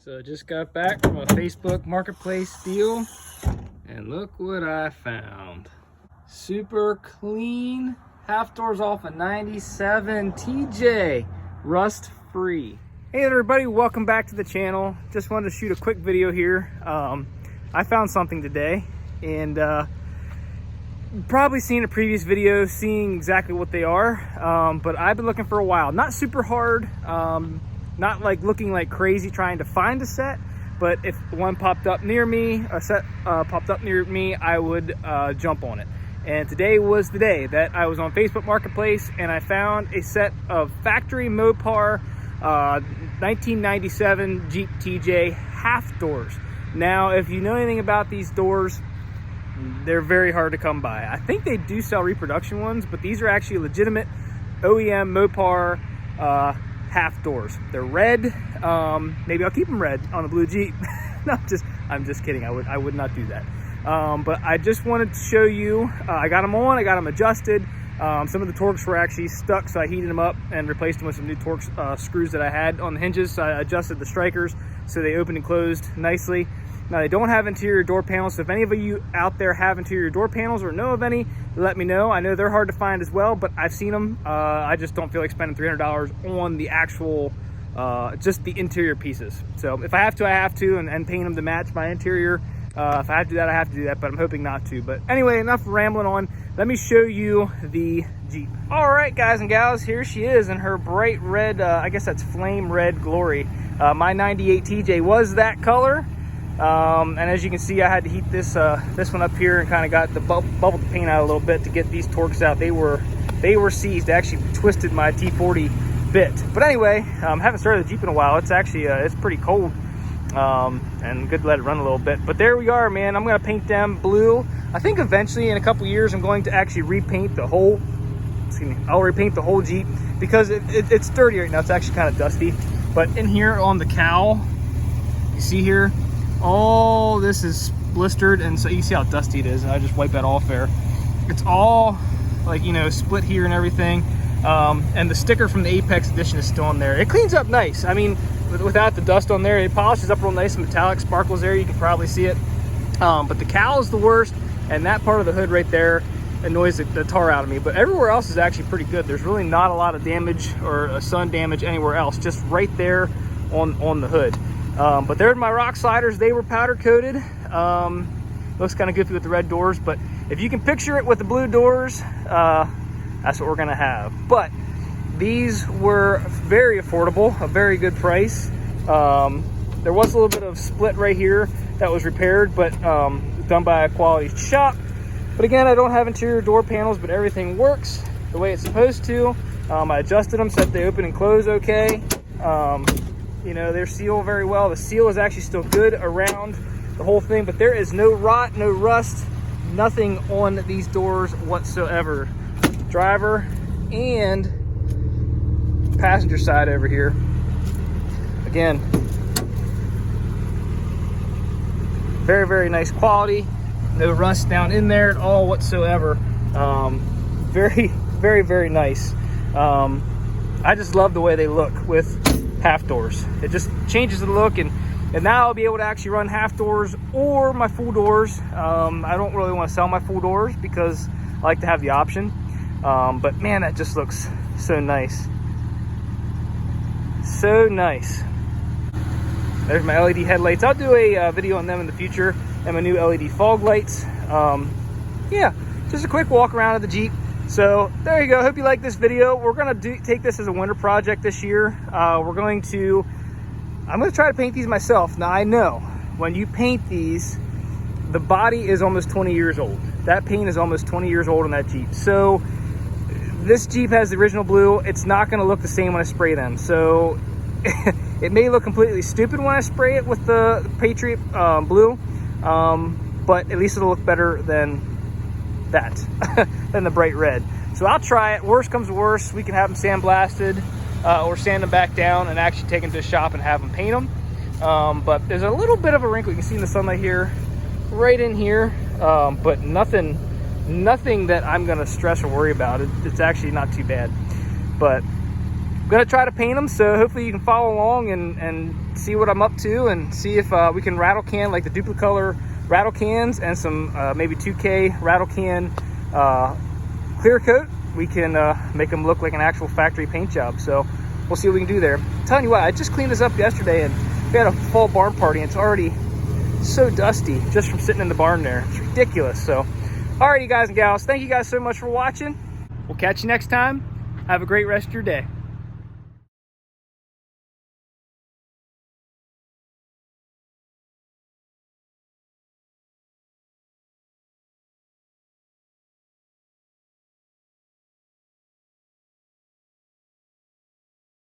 So just got back from a Facebook Marketplace deal, and look what I found. Super clean half doors off a 97 TJ, rust free. Hey everybody, welcome back to the channel. Just wanted to shoot a quick video here. I found something today, and probably seen a previous video seeing exactly what they are, but I've been looking for a while. Not super hard, not like looking like crazy trying to find a set, but if one popped up near me, a set popped up near me, I would jump on it. And today was the day that I was on Facebook Marketplace and I found a set of factory Mopar 1997 Jeep TJ half doors. Now, if you know anything about these doors, they're very hard to come by. I think they do sell reproduction ones, but these are actually legitimate OEM Mopar half doors. They're red. Maybe I'll keep them red on the blue Jeep. No, I'm just kidding. I would not do that. But I just wanted to show you. I got them on. I got them adjusted. Some of the Torx were actually stuck, so I heated them up and replaced them with some new Torx screws that I had on the hinges. So I adjusted the strikers so they opened and closed nicely. Now, they don't have interior door panels, so if any of you out there have interior door panels or know of any, let me know. I know they're hard to find as well, but I've seen them. I just don't feel like spending $300 on the actual, just the interior pieces. So if I have to, I have to, and paint them to match my interior. If I have to do that, I have to do that, but I'm hoping not to. But anyway, enough rambling on. Let me show you the Jeep. All right, guys and gals, here she is in her bright red, I guess that's flame red glory. My 98 TJ was that color. And as you can see, I had to heat this one up here and kind of got the bubbled the paint out a little bit to get these Torx out. They were seized. They actually twisted my T40 bit. But anyway, haven't started the Jeep in a while. It's actually it's pretty cold, and good to let it run a little bit. But there we are, man. I'm gonna paint them blue. I think eventually in a couple years I'm going to actually repaint the whole. Excuse me. I'll repaint the whole Jeep because it's dirty right now. It's actually kind of dusty. But in here on the cowl, you see here. All this is blistered, and so you see how dusty it is, and I just wipe that off there. It's all like, you know, split here and everything, and the sticker from the Apex edition is still on there. It cleans up nice. I mean, without the dust on there, it polishes up real nice and metallic sparkles there. You can probably see it, but the cowl is the worst, and that part of the hood right there annoys the tar out of me. But everywhere else is actually pretty good. There's really not a lot of damage or sun damage anywhere else, just right there on the hood. But they're my rock sliders. They were powder coated. Looks kind of goofy with the red doors, but if you can picture it with the blue doors, that's what we're gonna have. But these were very affordable, a very good price. There was a little bit of split right here that was repaired, but done by a quality shop. But again, I don't have interior door panels, but everything works the way it's supposed to. I adjusted them, set they open and close okay. You know, they're sealed very well. The seal is actually still good around the whole thing, but there is no rot, no rust, nothing on these doors whatsoever. Driver and passenger side over here. Again, very, very nice quality. No rust down in there at all whatsoever. Very, very, very nice. I just love the way they look with half doors. It just changes the look, and now I'll be able to actually run half doors or my full doors. I don't really want to sell my full doors because I like to have the option, but man, that just looks so nice. So nice. There's my LED headlights. I'll do a video on them in the future, and my new LED fog lights. Yeah, just a quick walk around of the Jeep. So there you go. Hope you like this video. We're gonna take this as a winter project this year. I'm gonna try to paint these myself. Now, I know when you paint these, the body is almost 20 years old. That paint is almost 20 years old on that Jeep. So this Jeep has the original blue. It's not gonna look the same when I spray them. So it may look completely stupid when I spray it with the Patriot blue, but at least it'll look better than that than the bright red. So I'll try it. Worst comes to worst, we can have them sandblasted or sand them back down and actually take them to the shop and have them paint them. But there's a little bit of a wrinkle. You can see in the sunlight here, right in here, but nothing that I'm gonna stress or worry about. It's actually not too bad. But gonna try to paint them, so hopefully you can follow along and see what I'm up to, and see if we can rattle can like the Duplicolor rattle cans and some maybe 2K rattle can clear coat. We can make them look like an actual factory paint job. So we'll see what we can do there. I'm telling you what, I just cleaned this up yesterday, and we had a fall barn party, and it's already so dusty just from sitting in the barn there. It's ridiculous. So alrighty, guys and gals, thank you guys so much for watching. We'll catch you next time. Have a great rest of your day.